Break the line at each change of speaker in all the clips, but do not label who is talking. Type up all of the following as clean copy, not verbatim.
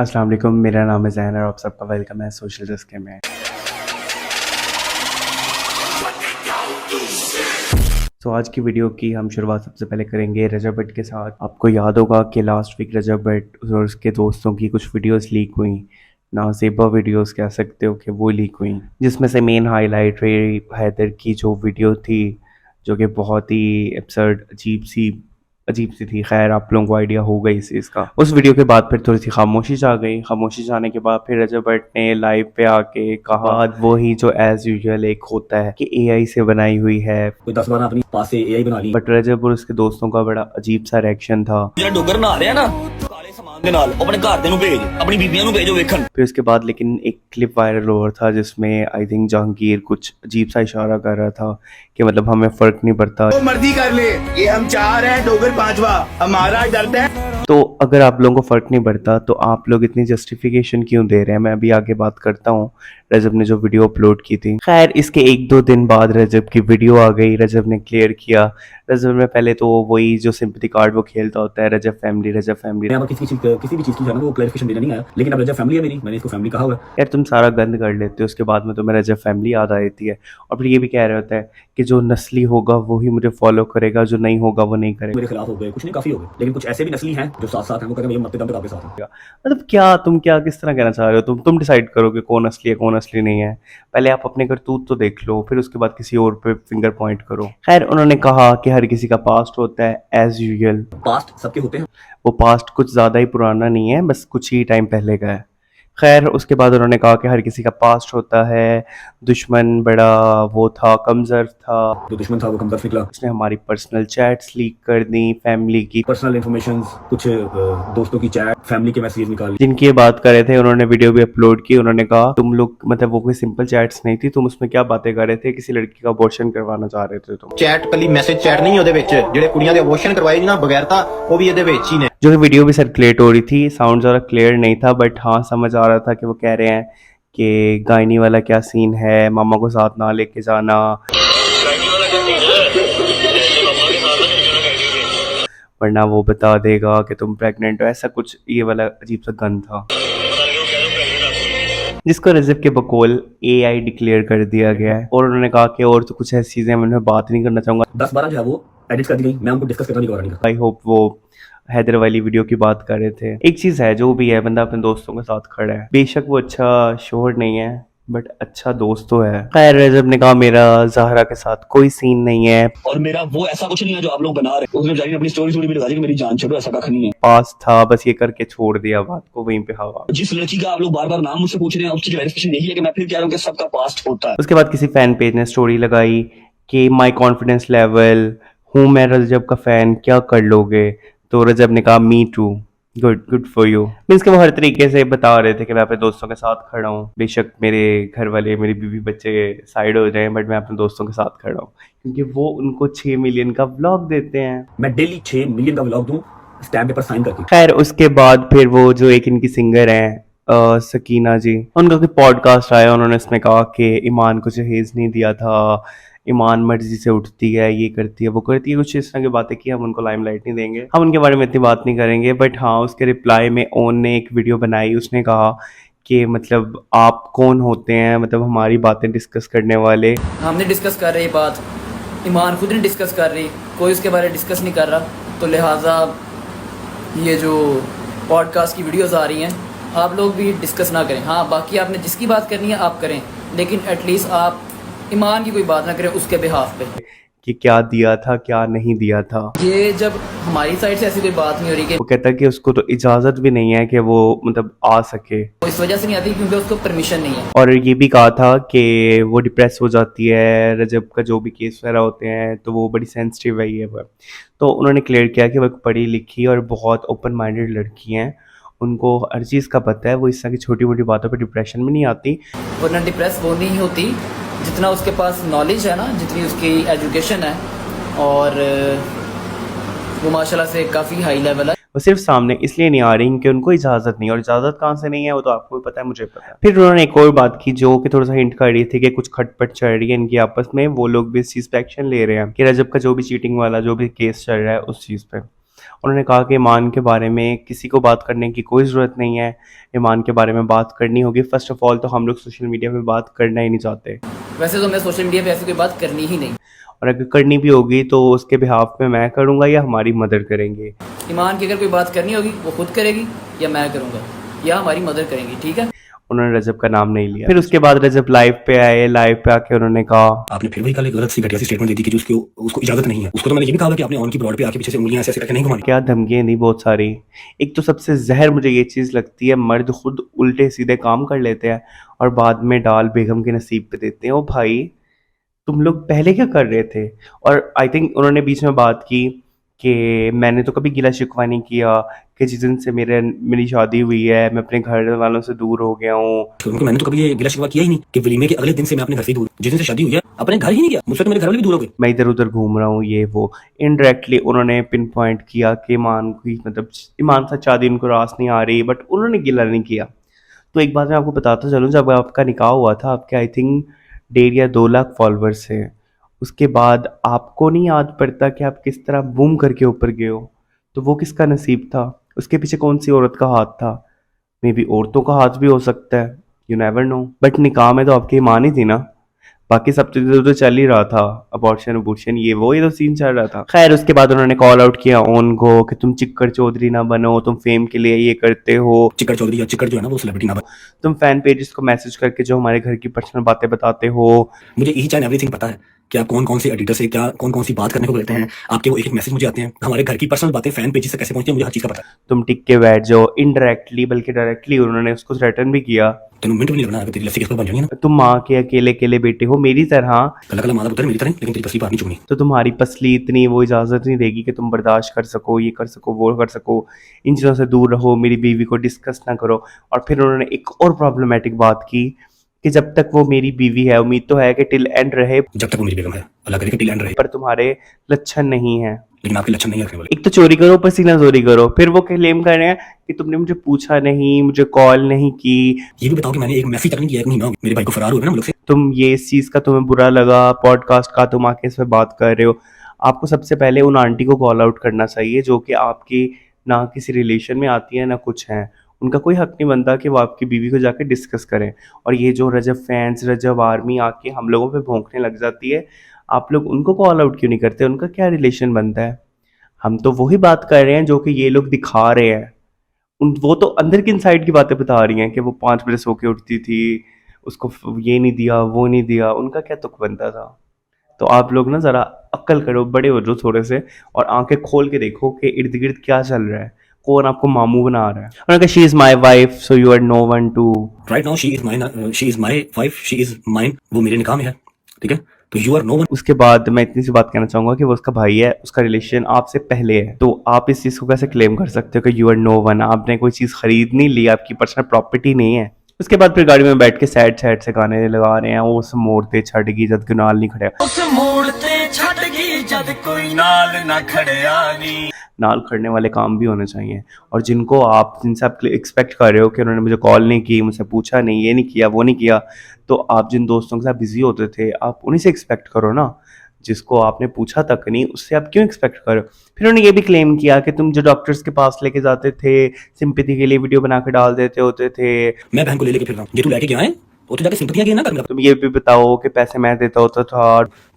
अस्सलाम वालेकुम, मेरा नाम है ज़ैन और आप सबका वेलकम है सोशल रिस्क में। तो आज की वीडियो की हम शुरुआत सबसे पहले करेंगे रजब भट्ट के साथ। आपको याद होगा कि लास्ट वीक रजब भट्ट और उसके दोस्तों की कुछ वीडियोस लीक हुई, नाज़ेबा वीडियोस कह सकते हो कि वो लीक हुई, जिसमें से मेन हाईलाइट रही हैदर की जो वीडियो थी, जो कि बहुत ही एब्सर्ड अजीब सी थी। खैर, आप लोगों को आइडिया हो गई इस चीज़ का। उस वीडियो के बाद फिर थोड़ी सी खामोशी छा गई। खामोशी छाने के बाद फिर रजब भट्ट ने लाइव पे आके कहा वही जो एज यूजुअल एक होता है कि एआई से बनाई हुई है,
कोई 10-12 अपनी पास से एआई बना ली।
बट रजब और उसके दोस्तों का बड़ा अजीब सा रिएक्शन था।
ਜਿਹੜਾ ਡੋਗਰ ਨਹਾ ਰਿਹਾ ਨਾ ਕਾਲੇ ਸਮਾਨ ਦੇ ਨਾਲ ਆਪਣੇ ਘਰ ਦੇ ਨੂੰ ਭੇਜ ਆਪਣੀ ਬੀਬੀਆਂ ਨੂੰ ਭੇਜੋ ਵੇਖਣ।
फिर उसके बाद लेकिन एक क्लिप वायरल हो रहा था जिसमें आई थिंक जहांगीर कुछ अजीब सा इशारा कर रहा था कि मतलब हमें फर्क नहीं पड़ता,
वो मर्जी कर ले, ये हम चार हैं, डोगर पांचवा हमारा डरता है।
तो अगर आप लोगों को फ़र्क नहीं पड़ता तो आप लोग इतनी जस्टिफिकेशन क्यों दे रहे हैं। मैं अभी आगे बात करता हूँ रजब ने जो वीडियो अपलोड की थी। खैर, इसके 1-2 दिन बाद रजब की वीडियो आ गई। रजब ने क्लियर किया। रजब में पहले तो वही जो सिंपैथी कार्ड वो खेलता होता है, रजब फैमिली।
मैं अब किसी भी चीज की जाना वो क्लैरिफिकेशन देने नहीं आया, लेकिन अब रजब फैमिली है मेरी, मैंने इसको फैमिली कहा हुआ है।
यार, तुम सारा गंद कर लेते हो, उसके बाद में तुम्हें रजब फैमिली याद आ जाती है और फिर ये भी कह रहे होता है कि जो नस्ली होगा वही मुझे फॉलो करेगा, जो नहीं होगा वो नहीं करेगा।
मेरे खिलाफ हो गए, कुछ नहीं काफी हो गए, लेकिन कुछ ऐसे भी नस्ली हैं जो साथ साथ हैं, वो कहते हैं भैया मरते दम तक आपके साथ हैं।
मतलब क्या तुम किस तरह कहना चाह रहे हो? तुम डिसाइड करो कि कौन असली है कौन असली नहीं है। पहले आप अपने करतूत तो देख लो, फिर उसके बाद किसी और पे फिंगर पॉइंट करो। खैर, उन्होंने कहा कि हर किसी का पास्ट होता है एज यूजुअल।
पास्ट सबके होते हैं,
वो पास्ट कुछ ज़्यादा ही पुराना नहीं है, बस कुछ ही टाइम पहले का है। खैर, उसके बाद उन्होंने कहा कि हर किसी का पास्ट होता है। दुश्मन बड़ा वो था, कमज़र था,
जो दुश्मन था वो कमतर निकला।
उसने हमारी पर्सनल चैट्स लीक कर दी, फैमिली की
पर्सनल इन्फॉर्मेशन, कुछ दोस्तों की चैट, फैमिली के मैसेज निकाल लिए।
जिनकी ये बात कर रहे थे। उन्होंने वीडियो भी अपलोड की। उन्होंने कहा तुम लोग मतलब वो कोई सिंपल चैट्स नहीं थी, तुम उसमें क्या बातें कर रहे थे, किसी लड़की का अबॉर्शन करवाना चाह रहे थे तुम।
ਚੈਟ ਕੱਲੀ ਮੈਸੇਜ ਚੈਟ ਨਹੀਂ ਉਹਦੇ ਵਿੱਚ ਜਿਹੜੇ ਕੁੜੀਆਂ ਦੇ ਅਬੋਰਸ਼ਨ ਕਰਵਾਏ ਨਾ ਬਗੈਰਤਾ ਉਹ ਵੀ ਇਹਦੇ ਵਿੱਚ ਹੀ ਨੇ।
जो कि वीडियो भी सर्कुलेट हो रही थी। साउंड ज़्यादा क्लियर नहीं था, बट हाँ समझ आ रहा था कि वो कह रहे हैं कि गायनी वाला क्या सीन है, मामा को साथ ना लेके जाना, वरना वो बता देगा कि तुम प्रेग्नेंट हो, ऐसा कुछ ये वाला अजीब सा गन था, जिसको रजब के बकौल एआई डिक्लेयर कर दिया गया है। और उन्होंने कहा कि और तो कुछ ऐसी चीज़ें मैं उन्हें बात नहीं करना चाहूँगा।
10-12 जो है वो एडिट कर दी गई, मैं उनको डिस्कस करना नहीं करता।
आई होप वो हैदर वाली वीडियो की बात कर रहे थे। एक चीज़ है, जो भी है बंदा अपने दोस्तों के साथ खड़ा है, बेशक वो अच्छा शोहर नहीं है बट अच्छा दोस्त तो है। खैर, रजब ने कहा मेरा ज़हरा के साथ कोई सीन नहीं है,
और मेरा वो ऐसा कुछ नहीं है जो आप लोग बना रहे हैं। उसने जारी अपनी स्टोरी भी लगा दी कि मेरी जान छोड़ो, ऐसा कख नहीं है।
पास था, बस ये करके छोड़ दिया बात को वहीं पे हवा।
जिस लड़की का आप लोग बार बार नाम मुझसे पूछ रहे हैं उसकी क्लैरिफिकेशन यही है कि मैं फिर कह रहा हूँ कि सबका पास्ट होता है।
उसके बाद किसी फैन पेज ने स्टोरी लगाई कि माई कॉन्फिडेंस लेवल, हूँ मैं रजब का फ़ैन, क्या कर लोगे? तो रजब ने कहा me too, good for you. Means कि वो हर तरीके से बता रहे थे कि मैं अपने दोस्तों के साथ खड़ा हूँ। बेशक मेरे घर वाले, मेरी बीवी बच्चे साइड हो जाएं, बट मैं अपने दोस्तों के साथ खड़ा हूँ, क्योंकि वो उनको 6 मिलियन का व्लॉग देते हैं।
मैं डेली 6 मिलियन का व्लॉग दूं स्टैम्प पेपर साइन करके।
खैर, उसके बाद फिर वो जो एक इनकी सिंगर हैं सकीना जी, उनका कोई पॉडकास्ट आया, उन्होंने इसमें कहा कि ईमान को जहेज नहीं दिया था, ईमान मर्जी से उठती है, ये करती है वो करती है, कुछ इस तरह की बातें की। हम उनको लाइमलाइट नहीं देंगे, हम उनके बारे में इतनी बात नहीं करेंगे। बट हाँ, उसके रिप्लाई में ओन ने एक वीडियो बनाई। उसने कहा कि मतलब आप कौन होते हैं, मतलब हमारी बातें डिस्कस करने वाले।
हमने डिस्कस कर रही बात, ईमान खुद नहीं डिस्कस कर रही, कोई उसके बारे में डिस्कस नहीं कर रहा, तो लिहाजा ये जो पॉडकास्ट की वीडियोस आ रही हैं आप लोग भी डिस्कस ना करें। हाँ, बाकी आपने जिसकी बात करनी है आप करें, लेकिन एटलीस्ट आप ईमान की कोई बात ना करें उसके बिहाफ पे
कि क्या दिया था क्या नहीं दिया था।
ये जब हमारी साइड से ऐसी कोई बात नहीं हो रही कि
वो कहता है कि उसको तो इजाज़त भी नहीं है कि वो मतलब आ सके,
वो इस वजह से नहीं आती क्योंकि उसको परमिशन नहीं है।
और ये भी कहा था कि वो डिप्रेस हो जाती है, रजब का जो भी केस वगैरह होते हैं तो वो बड़ी सेंसिटिव है ये वो। तो उन्होंने क्लियर किया कि वो एक पढ़ी लिखी और बहुत ओपन माइंडेड लड़की हैं, उनको हर चीज़ का पता है, वो इस तरह की छोटी मोटी बातों पर डिप्रेशन में नहीं आती।
वरना डिप्रेस वो नहीं होती जितना उसके पास नॉलेज है ना, जितनी उसकी एजुकेशन है, और वो माशाल्लाह से काफ़ी हाई लेवल है।
वो सिर्फ सामने इसलिए नहीं आ रही कि उनको इजाज़त नहीं, और इजाज़त कहाँ से नहीं है वो तो आपको भी पता है, मुझे पता है। फिर उन्होंने एक और बात की जो कि थोड़ा सा हिंट कर रही थी कि कुछ खटपट चल रही है इनकी आपस में, वो लोग भी इस चीज़ पे एक्शन ले रहे हैं कि रजब का जो भी चीटिंग वाला जो भी केस चल रहा है उस चीज़ पे। उन्होंने कहा कि ईमान के बारे में किसी को बात करने की कोई ज़रूरत नहीं है, ईमान के बारे में बात करनी होगी फर्स्ट ऑफ ऑल तो हम लोग सोशल मीडिया पे बात करना ही नहीं चाहते,
वैसे तो मैं सोशल मीडिया पे ऐसी कोई बात करनी ही नहीं।
और अगर करनी भी होगी तो उसके बिहाफ में मैं करूँगा या हमारी मदर करेंगे।
ईमान की अगर कोई बात करनी होगी वो खुद करेगी या मैं करूँगा या हमारी मदर करेंगी, ठीक है।
उन्होंने रजब का नाम नहीं लिया। फिर उसके बाद रजब लाइव पे आए, लाइव पे आके उन्होंने कहा
आपने फिर वही कल एक गलत सी घटिया सी स्टेटमेंट दे दी कि जो उसको इजाजत नहीं है। उसको तो मैंने ये भी कहा कि आपने ऑन की ब्रॉड पे आके पीछे से उंगलियां ऐसे करके नहीं घुमानी।
क्या धमकियाँ दी बहुत सारी। एक तो सबसे जहर मुझे ये चीज़ लगती है, मर्द खुद उल्टे सीधे काम कर लेते हैं और बाद में डाल बेगम के नसीब पे देते हैं। ओ भाई तुम लोग पहले क्या कर रहे थे। और आई थिंक उन्होंने बीच में बात की कि मैंने तो कभी गिला शिकवा नहीं किया कि जिस दिन से मेरी शादी हुई है मैं अपने घर वालों से दूर हो गया हूँ।
क्योंकि मैंने तो कभी ये गिला शिकवा किया ही नहीं कि वलीमे के अगले दिन से मैं अपने घर से दूर, जिस दिन से शादी हुई है अपने घर ही नहीं गया, मुझसे तो मेरे घर वाले भी दूर हो गए।
मैं इधर उधर घूम रहा हूँ ये वो। इनडायरेक्टली उन्होंने पिन पॉइंट किया कि ईमान की मतलब ईमान से शादी उनको रास नहीं आ रही, बट उन्होंने गिला नहीं किया। तो एक बात मैं आपको बताता चलूँ, जब आपका निकाह हुआ था आपके आई थिंक 1.5 या 2 लाख फॉलोअर्स थे, उसके बाद आपको नहीं याद पड़ता कि आप किस तरह बूम करके ऊपर गए हो। तो वो किसका नसीब था, उसके पीछे कौन सी औरत का हाथ था। मे बी औरतों का हाथ भी हो सकता है, यू नेवर नो। बट निकाह में तो आपकी ईमान ही थी ना, बाकी सब चीज़ें तो चल ही रहा था, अबॉर्शन अबॉर्शन ये वो ये तो सीन चल रहा था। खैर उसके बाद उन्होंने कॉल आउट किया ऑन को कि तुम चिक्कर चौधरी ना बनो, तुम फेम के लिए ये करते हो।
चिक्कर चौधरी या चिक्कर जो है ना वो सेलिब्रिटी ना बनो।
तुम फैन पेजेस को मैसेज करके जो हमारे घर की पर्सनल बातें बताते हो।
मुझे ईच एंड एवरीथिंग पता है कि आप कौन कौन से एडिटर से क्या कौन कौन सी बात करने को कहते हैं, आपके वो एक एक मैसेज मुझे आते हैं, हमारे घर की पर्सनल बातें फैन पेजेस से कैसे पहुंचती है मुझे हर चीज का पता है।
तुम टिक के बैठ जाओ। इनडायरेक्टली बल्कि डायरेक्टली उन्होंने उसको थ्रेटन भी किया।
तेनू मिनट भी नहीं लगना अगर तेरी लस्सी किस पर बन जानी है ना।
तुम माँ के अकेले अकेले बेटे हो मेरी तरह,
कल कल मादा पुत्र मेरी तरह, लेकिन तेरी पसली बात नहीं चुगनी।
तो तुम्हारी पसली इतनी वो इजाज़त नहीं देगी कि तुम बर्दाश्त कर सको, ये कर सको वो कर सको। इन चीज़ों से दूर रहो, मेरी बीवी को डिस्कस ना करो। और फिर उन्होंने एक और प्रॉब्लमेटिक बात की कि जब तक वो मेरी बीवी है उम्मीद तो है कि टिल एंड रहे,
जब तक वो मेरी बेगम है अल्लाह करे कि टिल एंड रहे,
पर तुम्हारे लक्षण नहीं है।
लेकिन आपके लक्षण नहीं रखने वाले।
एक तो चोरी करो पसीना चोरी करो, फिर वो क्लेम कर रहे हैं कि तुमने मुझे पूछा नहीं, मुझे कॉल नहीं की।
ये भी बताओ कि मैंने एक मैसेज तक नहीं किया, एक महीना हो गया मेरे भाई को फरार हुए ना मुल्क से।
तुम ये इस चीज़ का तुम्हें बुरा लगा पॉडकास्ट का, तुम आके इस पर बात कर रहे हो। आपको सबसे पहले उन आंटी को कॉल आउट करना चाहिए जो कि आपकी ना किसी रिलेशन में आती है ना कुछ है। उनका कोई हक नहीं बनता कि वो आपकी बीवी को जाकर डिस्कस करें। और ये जो रजब फैंस रजब आर्मी आके हम लोगों पे भौंकने लग जाती है, आप लोग उनको कॉल आउट क्यों नहीं करते, उनका क्या रिलेशन बनता है। हम तो वही बात कर रहे हैं जो कि ये लोग दिखा रहे हैं। वो तो अंदर की इनसाइड की बातें बता रही हैं कि वो 5 बजे सो के उठती थी, उसको ये नहीं दिया वो नहीं दिया, उनका क्या तुक बनता था। तो आप लोग ना ज़रा अक्ल करो, बड़े हो जो थोड़े से, और आंखें खोल के देखो कि इर्द गिर्द क्या चल रहा है, कौन आपको मामू बना रहा है। उन्होंने कहा she is my wife so you are no one too.
Right now she is my wife, she is mine, वो मेरे निकाह में है, ठीक है, तो यू आर नो वन।
उसके बाद मैं इतनी सी बात कहना चाहूंगा कि वो उसका भाई है, उसका रिलेशन आपसे पहले है, तो आप इस चीज़ को कैसे क्लेम कर सकते हो कि यू आर नो वन। आपने कोई चीज़ खरीद नहीं ली, आपकी पर्सनल प्रॉपर्टी नहीं है। उसके बाद फिर गाड़ी में बैठ के सैड सैड से गाने लगा रहे हैं, उस मोड़ ते छड़गी जद कोई नाल नहीं खड़े,
उस मोड़ ते छड़गी जद कोई नाल ना खड़िया नी।
नाल खड़ने वाले काम भी होने चाहिए। और जिनसे आप एक्सपेक्ट कर रहे हो कि उन्होंने मुझे कॉल नहीं की, मुझसे पूछा नहीं, ये नहीं किया वो नहीं किया, तो आप जिन दोस्तों के साथ बिजी होते थे आप उन्हीं से एक्सपेक्ट करो ना। जिसको आपने पूछा तक नहीं उससे आप क्यों एक्सपेक्ट करो। फिर उन्होंने ये भी क्लेम किया कि तुम जो डॉक्टर्स के पास लेके जाते थे सिंपैथी के लिए वीडियो बना के डाल देते होते थे।
मैं बहन को ले लेके फिर रहा हूँ, ये तू लेके गया है वो तो जाके सिंपथियां की ना कर मेरा।
तुम ये भी बताओ कि पैसे मैं देता होता था,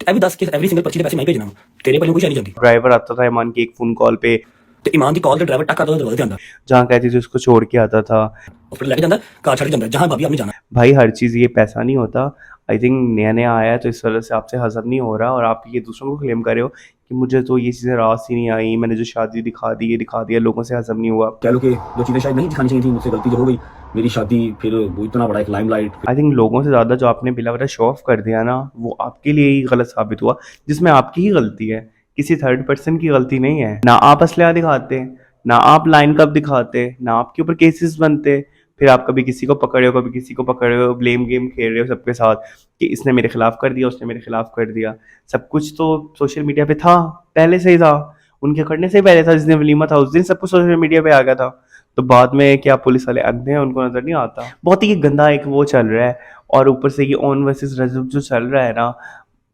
एवरी 10 के एवरी सिंगल पर्ची के पैसे मैं भेजना, तेरे पर कोई नहीं जाती।
ड्राइवर आता था ईमान की एक फ़ोन कॉल पे,
तो ईमान की कॉल तो ड्राइवर टक करता दरवाजे अंदर,
जहाँ कहती थी उसको छोड़ के आता था,
और लेके जाता कार छड़ जाता जहां भाभी आपने जाना।
भाई हर चीज़ ये पैसा नहीं होता। आई थिंक नया नया आया है तो इस वजह से आपसे हज़म नहीं हो रहा, और आप ये दूसरों को क्लेम कर रहे हो कि मुझे तो ये चीज़ें रास ही नहीं आई, मैंने जो शादी दिखा दी ये दिखा दिया, लोगों से हज़म नहीं हुआ।
कह लो कि जो चीजें शायद नहीं दिखानी चाहिए थी मुझसे गलती जब हो गई मेरी शादी, फिर वो इतना बड़ा एक लाइमलाइट।
आई थिंक लोगों से ज़्यादा जो आपने बिला वजह शो ऑफ कर दिया ना, वो आपके लिए ही गलत साबित हुआ, जिसमें आपकी ही गलती है, किसी थर्ड पर्सन की गलती नहीं है। ना आप असलिया दिखाते, ना आप लाइन कप दिखाते, ना आपके ऊपर केसेस बनते, फिर आप कभी किसी को पकड़े हो कभी किसी को पकड़े हो, ब्लेम गेम खेल रहे हो सबके साथ कि इसने मेरे खिलाफ कर दिया उसने मेरे खिलाफ कर दिया। सब कुछ तो सोशल मीडिया पे था, पहले से ही था, उनके करने से पहले था। जिस दिन वलीमा था उस दिन सब कुछ सोशल मीडिया पे आ गया था। तो बाद में क्या पुलिस वाले अंधे हैं, उनको नजर नहीं आता। बहुत ही गंदा एक वो चल रहा है, और ऊपर से ये ऑन वर्सेस रजब जो चल रहा है ना,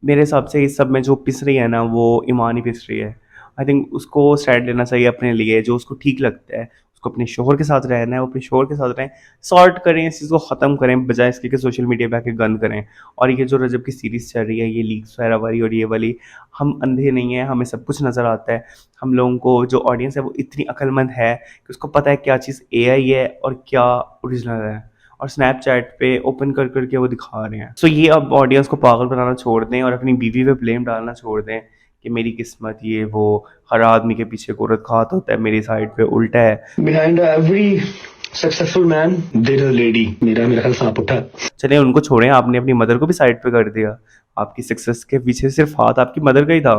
मेरे हिसाब से इस सब में जो पिस रही है ना वो ईमान ही पिस रही है। आई थिंक उसको स्टैंड लेना चाहिए अपने लिए, जो उसको ठीक लगता है। उसको अपने शोहर के साथ रहना है, वो अपने शोहर के साथ रहें, सॉर्ट करें, इस चीज़ को ख़त्म करें, बजाय इसके कि सोशल मीडिया पे आके गंद करें। और ये जो रजब की सीरीज़ चल रही है, ये लीक्स वगैरह वाली और ये वाली, हम अंधे नहीं हैं, हमें सब कुछ नज़र आता है। हम लोगों को जो ऑडियंस है वो इतनी अक्लमंद है कि उसको पता है क्या चीज़ एआई है और क्या ओरिजिनल है, और स्नैपचैट पे ओपन कर करके वो दिखा रहे हैं। सो ये अब ऑडियंस को पागल बनाना छोड़ दें और अपनी बीवी पे ब्लेम डालना छोड़ दें कि मेरी किस्मत ये वो, हर आदमी के पीछे औरत खात होता है, मेरी साइड पे उल्टा है।
Behind every successful man, there is a lady. मेरा ख्याल सांप उठा।
चलिए उनको छोड़ें, आपने अपनी मदर को भी साइड पे कर दिया। आपकी सक्सेस के पीछे सिर्फ हाथ आपकी मदर का ही था,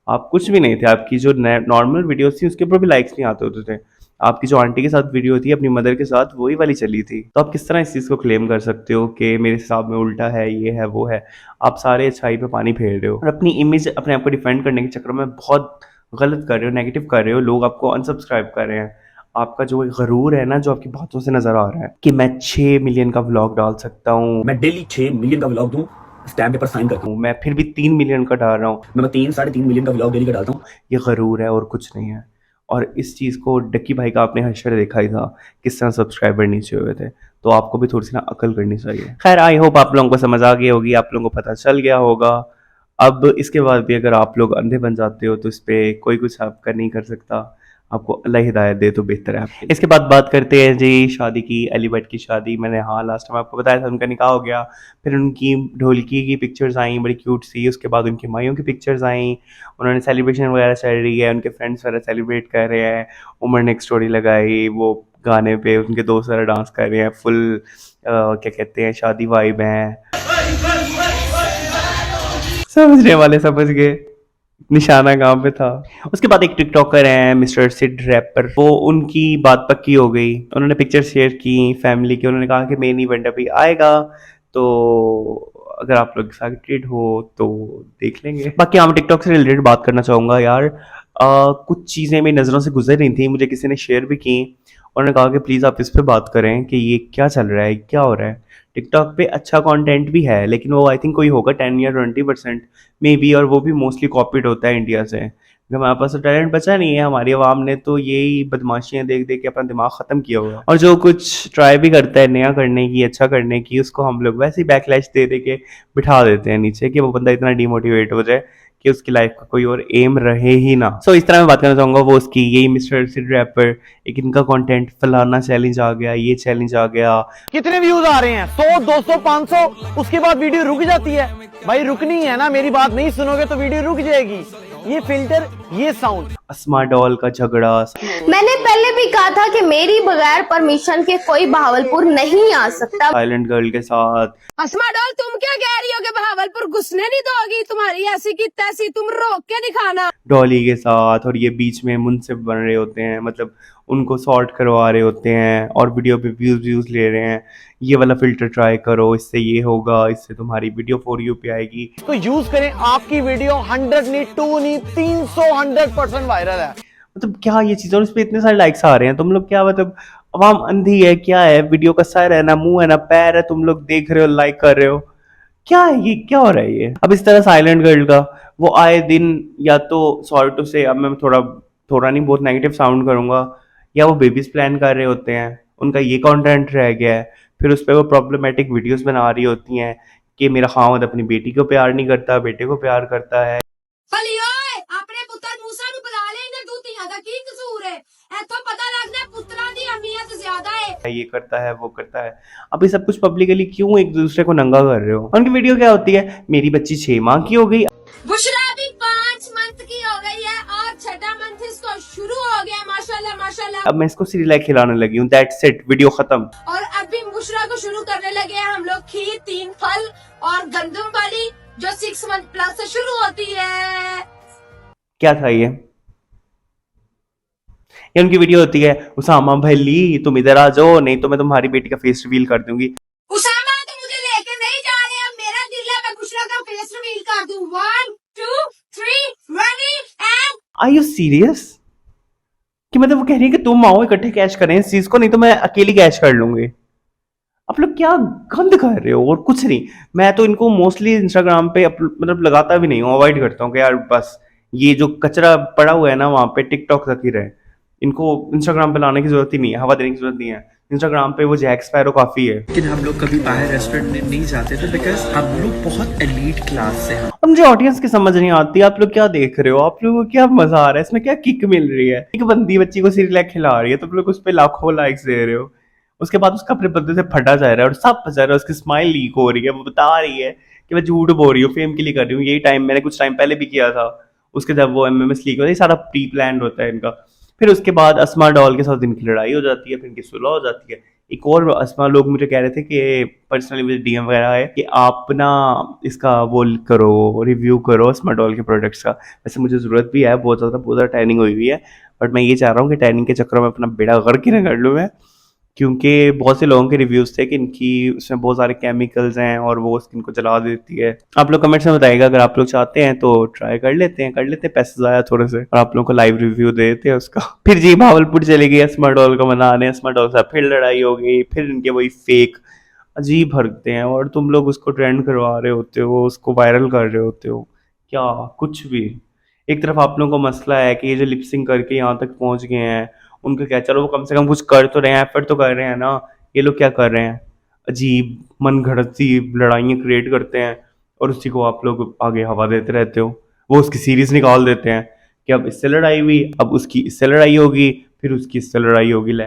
आप कुछ भी नहीं थे। आपकी जो नॉर्मल वीडियोस थी उसके ऊपर भी लाइक्स नहीं आते होते थे। आपकी जो आंटी के साथ वीडियो थी अपनी मदर के साथ, वही वाली चली थी। तो आप किस तरह इस चीज़ को क्लेम कर सकते हो कि मेरे हिसाब में उल्टा है, ये है वो है। आप सारे अच्छाई पे पानी फेर रहे हो और अपनी इमेज अपने आप को डिफेंड करने के चक्कर में बहुत गलत कर रहे हो, नेगेटिव कर रहे हो। लोग आपको अनसब्सक्राइब कर रहे हैं। आपका जो एक गरूर है ना, जो आपकी बातों से नजर आ रहा है कि मैं 6 मिलियन का व्लॉग डाल सकता हूँ,
मैं डेली 6 मिलियन का व्लॉग दूं, स्टैम्प पेपर साइन करके।
मैं फिर भी 3 मिलियन का डाल रहा हूँ,
मैं 3-3.5 मिलियन का व्लॉग डेली का डालता हूँ।
ये गरूर है और कुछ नहीं है। और इस चीज़ को डक्की भाई का आपने हशर देखा ही था, किस तरह सब्सक्राइबर नीचे हुए थे। तो आपको भी थोड़ी सी ना अकल करनी चाहिए। खैर, आई होप आप लोगों को समझ आ गई होगी, आप लोगों को पता चल गया होगा। अब इसके बाद भी अगर आप लोग अंधे बन जाते हो तो इस पर कोई कुछ आपका नहीं कर सकता। आपको अल्लाह हिदायत दे तो बेहतर है आपके लिए। इसके बाद बात करते हैं जी शादी की, अली भट्ट की शादी। मैंने हाँ लास्ट टाइम आपको बताया था उनका निकाह हो गया, फिर उनकी ढोलकी की पिक्चर्स आई बड़ी क्यूट सी, उसके बाद उनकी माइयों की पिक्चर्स आई, उन्होंने सेलिब्रेशन वगैरह चल रही है, उनके फ्रेंड्स वगैरह सेलिब्रेट कर रहे हैं। उमर ने एक स्टोरी लगाई, वो गाने पे उनके दोस्त वगैरह डांस कर रहे हैं, फुल क्या कहते हैं, शादी वाइब है। समझने वाले समझ गए निशाना कहाँ पे था। उसके बाद एक टिकटॉकर हैं मिस्टर सिड रैपर, वो उनकी बात पक्की हो गई। उन्होंने पिक्चर शेयर की फैमिली की, उन्होंने कहा कि मेन इवेंट अभी आएगा, तो अगर आप लोग एक्साइटेड हो तो देख लेंगे। बाकी हाँ, मैं टिकटॉक से रिलेटेड बात करना चाहूँगा यार। कुछ चीज़ें मेरी नज़रों से गुजर रही थी, मुझे किसी ने शेयर भी की। उन्होंने कहा कि प्लीज़ आप इस पर बात करें कि ये क्या चल रहा है, क्या हो रहा है। टिकटॉक पे अच्छा कंटेंट भी है, लेकिन वो आई थिंक कोई होगा 10 या 20% मे बी, और वो भी मोस्टली कॉपीड होता है इंडिया से। हमारे पास तो टैलेंट बचा नहीं है, हमारी आवाम ने तो यही बदमाशियां देख देख के अपना दिमाग ख़त्म किया हुआ है। और जो कुछ ट्राई भी करता है नया करने की, अच्छा करने की, उसको हम लोग वैसे ही बैकलैश दे दे के बिठा देते हैं नीचे, कि वो बंदा इतना डिमोटिवेट हो जाए कि उसकी लाइफ का कोई और एम रहे ही ना। सो इस तरह मैं बात करना चाहूँगा वो उसकी, यही मिस्टर सिड रैपर, एक इनका कंटेंट फलाना चैलेंज आ गया, ये चैलेंज आ गया।
कितने व्यूज आ रहे हैं? 100, 200, 500, उसके बाद वीडियो रुक जाती है। भाई रुकनी है ना, मेरी बात नहीं सुनोगे तो वीडियो रुक जाएगी। ये फिल्टर, ये साउंड,
अस्मा डॉल का झगड़ा।
मैंने पहले भी कहा था कि मेरी बगैर परमिशन के कोई बहावलपुर नहीं आ सकता।
साइलेंट गर्ल के साथ।
अस्मा डॉल, तुम क्या कह रही हो कि बहावलपुर घुसने नहीं दोगी? तुम्हारी ऐसी की तैसी, तुम रोक के दिखाना।
डॉली के साथ, और ये बीच में मुनसिफ बन रहे होते हैं, मतलब उनको सॉर्ट करवा रहे होते हैं और वीडियो पे व्यूज ले रहे हैं। ये वाला फिल्टर ट्राई करो, इससे ये होगा, इससे तुम्हारी वीडियो फॉर यू पे आएगी।
इसको यूज करें, आपकी वीडियो 100 नहीं, 2 नहीं, 300, 100% वायरल है।
मतलब क्या ये चीज़, और इस पे इतने सारे लाइक्स आ रहे हैं। तुम लोग क्या, मतलब अवाम अंधी है क्या है? वीडियो का सर है ना, मुंह है ना, पैर है, तुम लोग देख रहे हो, लाइक कर रहे हो, क्या है ये, क्या हो रहा है ये? अब इस तरह साइलेंट गर्ल का, वो आए दिन या तो सॉर्ट से, अब मैं थोड़ा नहीं बहुत नेगेटिव साउंड करूंगा, या वो बेबीज प्लान कर रहे होते हैं, उनका ये कंटेंट रह गया है। फिर उस पर वो प्रॉब्लमेटिक वीडियोस बना रही होती हैं कि मेरा खामद अपनी बेटी को प्यार नहीं करता, बेटे को प्यार करता है।
अपने पुत्र मूसा नु बुला ले, इन्हें तू तिया दा की कसूर है? इथों पता लगदा है पुत्रा दी अहमियत ज्यादा है।
ये करता है, वो करता है। अब ये सब कुछ पब्लिकली क्यों एक दूसरे को नंगा कर रहे हो? उनकी वीडियो क्या होती है, मेरी बच्ची 6 माह की हो गई,
बुशरा भी 5 मंथ की हो गई है और 6वां मंथ इसको शुरू हो गया। माशाल्लाह माशाल्लाह।
अब मैं इसको सिरिलैक खिलाने लगी हूँ, दैट्स इट, वीडियो खत्म।
और अभी बुशरा को शुरू करने लगे हैं हम लोग खीर, 3 फल और गंदम वाली, जो 6 मंथ प्लस से शुरू होती है।
क्या था ये उनकी वीडियो होती है, उसामा भली तुम इधर आ जाओ, नहीं तो मैं तुम्हारी बेटी का फेस रिवील कर दूंगी।
उसामा तो मुझे लेके नहीं जा रहे, अब मेरा दिल है मैं बुशरा का फेस रिवील कर दूं। 1 2 3 ready and
are you serious? कि मतलब वो कह रही है कि तुम आओ इकट्ठे कैश करें इस चीज को, नहीं तो मैं अकेली कैश कर लूंगी। आप लोग क्या गंद कर रहे हो, और कुछ नहीं। मैं तो इनको मोस्टली इंस्टाग्राम पे मतलब लगाता भी नहीं हूँ, अवॉइड करता हूँ कि यार बस ये जो कचरा पड़ा हुआ है ना वहाँ पे टिकटॉक तक ही रहे, इनको इंस्टाग्राम पे लाने की जरूरत ही नहीं है, हवा देने की जरूरत नहीं है। इंस्टाग्राम पे वो जैक स्पैरो काफी है।
लेकिन हम लोग कभी बाहर रेस्टोरेंट में नहीं जाते थे बिकॉज हम लोग बहुत एलीट क्लास से हैं।
और मुझे ऑडियंस की समझ नहीं आती, आप लोग क्या देख रहे हो, आप लोगों को क्या मजा आ रहा है, इसमें क्या किक मिल रही है। एक बंदी बच्ची को सिरलैक खिला रही है तो आप लोग उस पर लाखों लाइक्स दे रहे हो, उसके बाद उसका अपने बंदे से फटा जा रहा है और सब फंसा रहा है, उसकी स्माइल लीक हो रही है, वो बता रही है कि मैं झूठ बोल रही हूँ, फेम के लिए कर रही हूँ। यही टाइम मैंने कुछ टाइम पहले भी किया था, उसके जब वो एमएमएस लीक होता है, सारा प्री प्लान होता है इनका। फिर उसके बाद असमा डॉल के साथ इनकी लड़ाई हो जाती है, फिर इनकी सुलह हो जाती है। एक और असमा लोग मुझे कह रहे थे कि पर्सनली मुझे डीएम वगैरह है कि आप ना इसका वो करो, रिव्यू करो असमा डॉल के प्रोडक्ट्स का। वैसे मुझे ज़रूरत भी है, बहुत ज़्यादा टैनिंग हुई हुई है, बट मैं ये चाह रहा हूँ कि टैनिंग के चक्कर में अपना बेड़ा गर्क ही ना कर लूँ मैं, क्योंकि बहुत से लोगों के रिव्यूज़ थे कि इनकी उसमें बहुत सारे केमिकल्स हैं और वो स्किन को जला देती है। आप लोग कमेंट्स में बताइएगा, अगर आप लोग चाहते हैं तो ट्राई कर लेते हैं पैसे ज़ाया थोड़े से, और आप लोगों को लाइव रिव्यू दे देते हैं उसका। फिर जी भावलपुर चली गई असमा डॉल को मनाने, असमा डॉल से फिर लड़ाई हो गई, फिर इनके वही फेक अजीब हरकतें हैं और तुम लोग उसको ट्रेंड करवा रहे होते हो, उसको वायरल कर रहे होते हो, क्या कुछ भी। एक तरफ आप लोगों को मसला है कि ये जो लिपसिंग करके यहाँ तक पहुँच गए हैं, उनका क्या, चलो वो कम से कम कुछ कर तो रहे हैं, एफर्ट तो कर रहे हैं ना। ये लोग क्या कर रहे हैं, अजीब मन घड़त सी लड़ाइयाँ क्रिएट करते हैं और उसी को आप लोग आगे हवा देते रहते हो। वो उसकी सीरीज निकाल देते हैं कि अब इससे लड़ाई हुई, अब उसकी इससे लड़ाई होगी, फिर उसकी इससे लड़ाई होगी। ले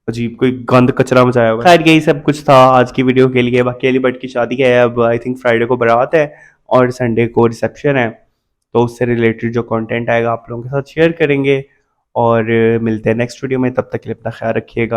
अजीब कोई गंद कचरा मचाया हुआ। खैर यही सब कुछ था आज की वीडियो के लिए। बाकी अली भट्ट की शादी है, अब आई थिंक फ्राइडे को बारात है और संडे को रिसेप्शन है, तो उससे रिलेटेड जो कंटेंट आएगा आप लोगों के साथ शेयर करेंगे। और मिलते हैं नेक्स्ट वीडियो में, तब तक के लिए अपना ख्याल रखिएगा।